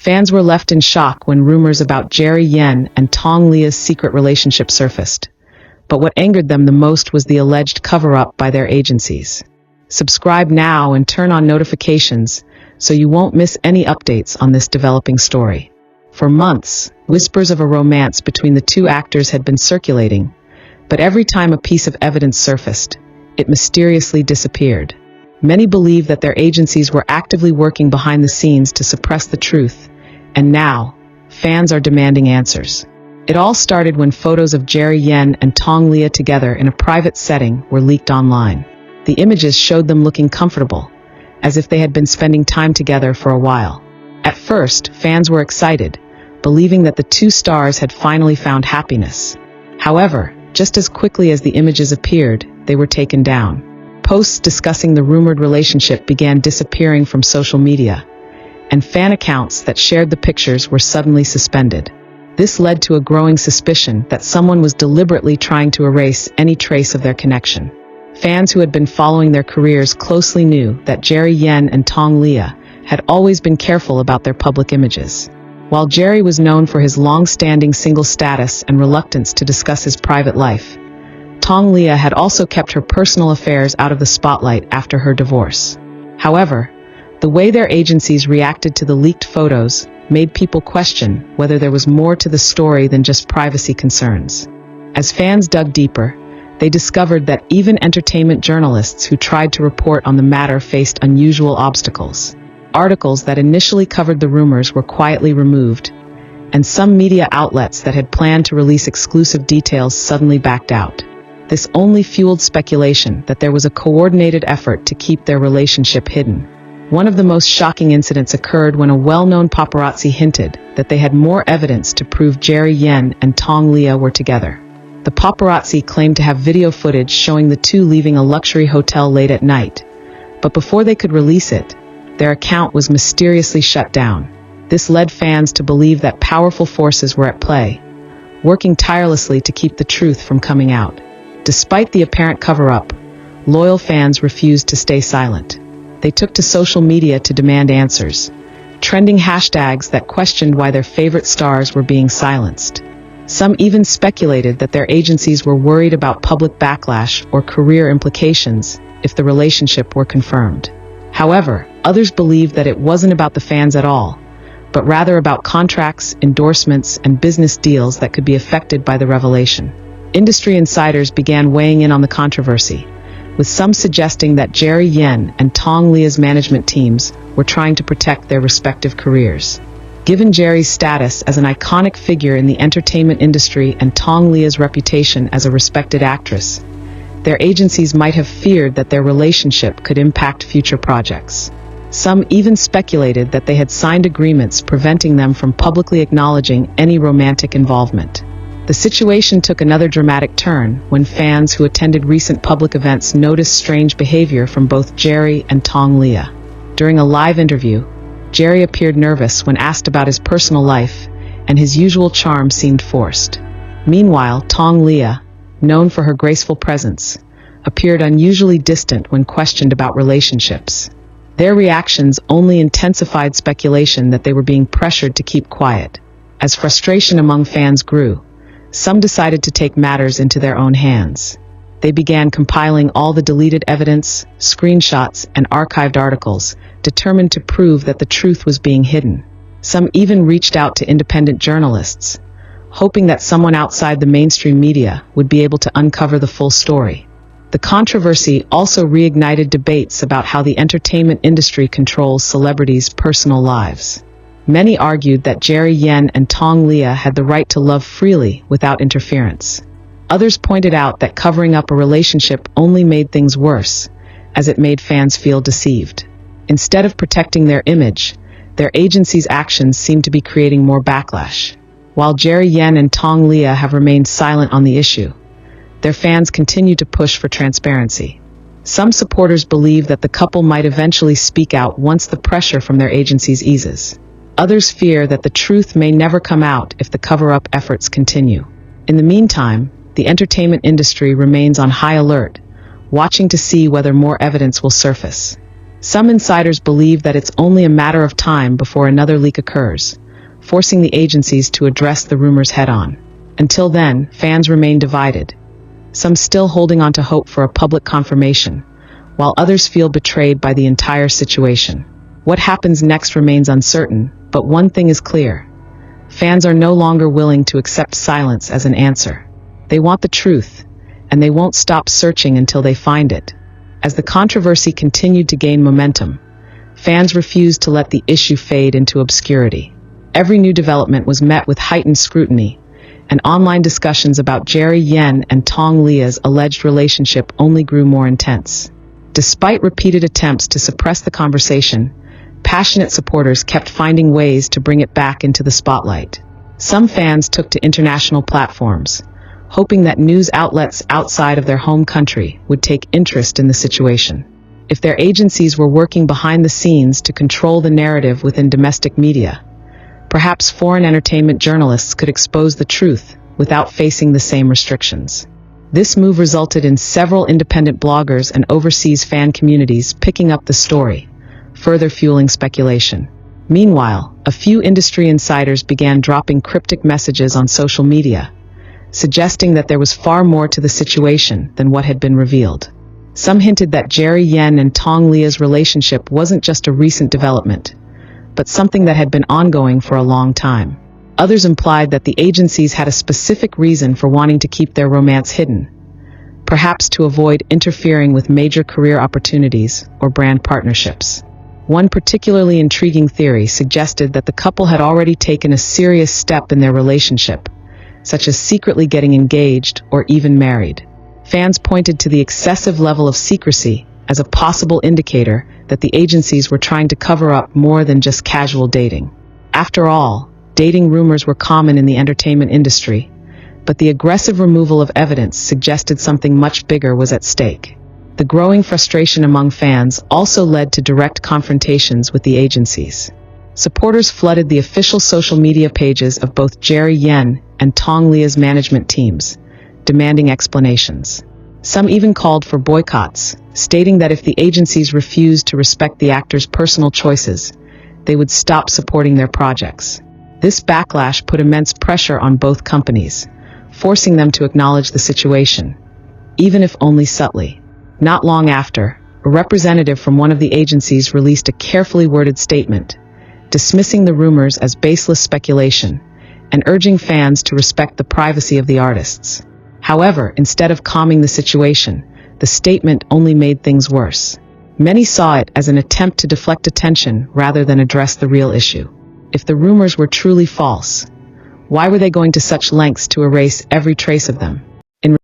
Fans were left in shock when rumors about Jerry Yen and Tong Liya's secret relationship surfaced. But what angered them the most was the alleged cover-up by their agencies. Subscribe now and turn on notifications so you won't miss any updates on this developing story. For months, whispers of a romance between the two actors had been circulating, but every time a piece of evidence surfaced, it mysteriously disappeared. Many believe that their agencies were actively working behind the scenes to suppress the truth, and now, fans are demanding answers. It all started when photos of Jerry Yen and Tong Liya together in a private setting were leaked online. The images showed them looking comfortable, as if they had been spending time together for a while. At first, fans were excited, believing that the two stars had finally found happiness. However, just as quickly as the images appeared, they were taken down. Posts discussing the rumored relationship began disappearing from social media, and fan accounts that shared the pictures were suddenly suspended. This led to a growing suspicion that someone was deliberately trying to erase any trace of their connection. Fans who had been following their careers closely knew that Jerry Yen and Tong Liya had always been careful about their public images. While Jerry was known for his long-standing single status and reluctance to discuss his private life, Tong Liya had also kept her personal affairs out of the spotlight after her divorce. However, the way their agencies reacted to the leaked photos made people question whether there was more to the story than just privacy concerns. As fans dug deeper, they discovered that even entertainment journalists who tried to report on the matter faced unusual obstacles. Articles that initially covered the rumors were quietly removed, and some media outlets that had planned to release exclusive details suddenly backed out. This only fueled speculation that there was a coordinated effort to keep their relationship hidden. One of the most shocking incidents occurred when a well-known paparazzi hinted that they had more evidence to prove Jerry Yen and Tong Liya were together. The paparazzi claimed to have video footage showing the two leaving a luxury hotel late at night, but before they could release it, their account was mysteriously shut down. This led fans to believe that powerful forces were at play, working tirelessly to keep the truth from coming out. Despite the apparent cover-up, loyal fans refused to stay silent. They took to social media to demand answers, trending hashtags that questioned why their favorite stars were being silenced. Some even speculated that their agencies were worried about public backlash or career implications if the relationship were confirmed. However, others believed that it wasn't about the fans at all, but rather about contracts, endorsements, and business deals that could be affected by the revelation. Industry insiders began weighing in on the controversy, with some suggesting that Jerry Yen and Tong Liya's management teams were trying to protect their respective careers. Given Jerry's status as an iconic figure in the entertainment industry and Tong Liya's reputation as a respected actress, their agencies might have feared that their relationship could impact future projects. Some even speculated that they had signed agreements preventing them from publicly acknowledging any romantic involvement. The situation took another dramatic turn when fans who attended recent public events noticed strange behavior from both Jerry and Tong Liya. During a live interview, Jerry appeared nervous when asked about his personal life, and his usual charm seemed forced. Meanwhile, Tong Liya, known for her graceful presence, appeared unusually distant when questioned about relationships. Their reactions only intensified speculation that they were being pressured to keep quiet. As frustration among fans grew, some decided to take matters into their own hands. They began compiling all the deleted evidence, screenshots, and archived articles, determined to prove that the truth was being hidden. Some even reached out to independent journalists, hoping that someone outside the mainstream media would be able to uncover the full story. The controversy also reignited debates about how the entertainment industry controls celebrities' personal lives. Many argued that Jerry Yen and Tong Liya had the right to love freely without interference. Others pointed out that covering up a relationship only made things worse, as it made fans feel deceived. Instead of protecting their image, their agency's actions seemed to be creating more backlash. While Jerry Yen and Tong Liya have remained silent on the issue, their fans continue to push for transparency. Some supporters believe that the couple might eventually speak out once the pressure from their agencies eases. Others fear that the truth may never come out if the cover-up efforts continue. In the meantime, the entertainment industry remains on high alert, watching to see whether more evidence will surface. Some insiders believe that it's only a matter of time before another leak occurs, forcing the agencies to address the rumors head-on. Until then, fans remain divided, some still holding on to hope for a public confirmation, while others feel betrayed by the entire situation. What happens next remains uncertain, but one thing is clear. Fans are no longer willing to accept silence as an answer. They want the truth, and they won't stop searching until they find it. As the controversy continued to gain momentum, fans refused to let the issue fade into obscurity. Every new development was met with heightened scrutiny, and online discussions about Jerry Yen and Tong Liya's alleged relationship only grew more intense. Despite repeated attempts to suppress the conversation, passionate supporters kept finding ways to bring it back into the spotlight. Some fans took to international platforms, hoping that news outlets outside of their home country would take interest in the situation. If their agencies were working behind the scenes to control the narrative within domestic media, perhaps foreign entertainment journalists could expose the truth without facing the same restrictions. This move resulted in several independent bloggers and overseas fan communities picking up the story, further fueling speculation. Meanwhile, a few industry insiders began dropping cryptic messages on social media, suggesting that there was far more to the situation than what had been revealed. Some hinted that Jerry Yen and Tong Liya's relationship wasn't just a recent development, but something that had been ongoing for a long time. Others implied that the agencies had a specific reason for wanting to keep their romance hidden, perhaps to avoid interfering with major career opportunities or brand partnerships. One particularly intriguing theory suggested that the couple had already taken a serious step in their relationship, such as secretly getting engaged or even married. Fans pointed to the excessive level of secrecy as a possible indicator that the agencies were trying to cover up more than just casual dating. After all, dating rumors were common in the entertainment industry, but the aggressive removal of evidence suggested something much bigger was at stake. The growing frustration among fans also led to direct confrontations with the agencies. Supporters flooded the official social media pages of both Jerry Yen and Tong Liya's management teams, demanding explanations. Some even called for boycotts, stating that if the agencies refused to respect the actors' personal choices, they would stop supporting their projects. This backlash put immense pressure on both companies, forcing them to acknowledge the situation, even if only subtly. Not long after, a representative from one of the agencies released a carefully worded statement, dismissing the rumors as baseless speculation and urging fans to respect the privacy of the artists. However, instead of calming the situation, the statement only made things worse. Many saw it as an attempt to deflect attention rather than address the real issue. If the rumors were truly false, why were they going to such lengths to erase every trace of them?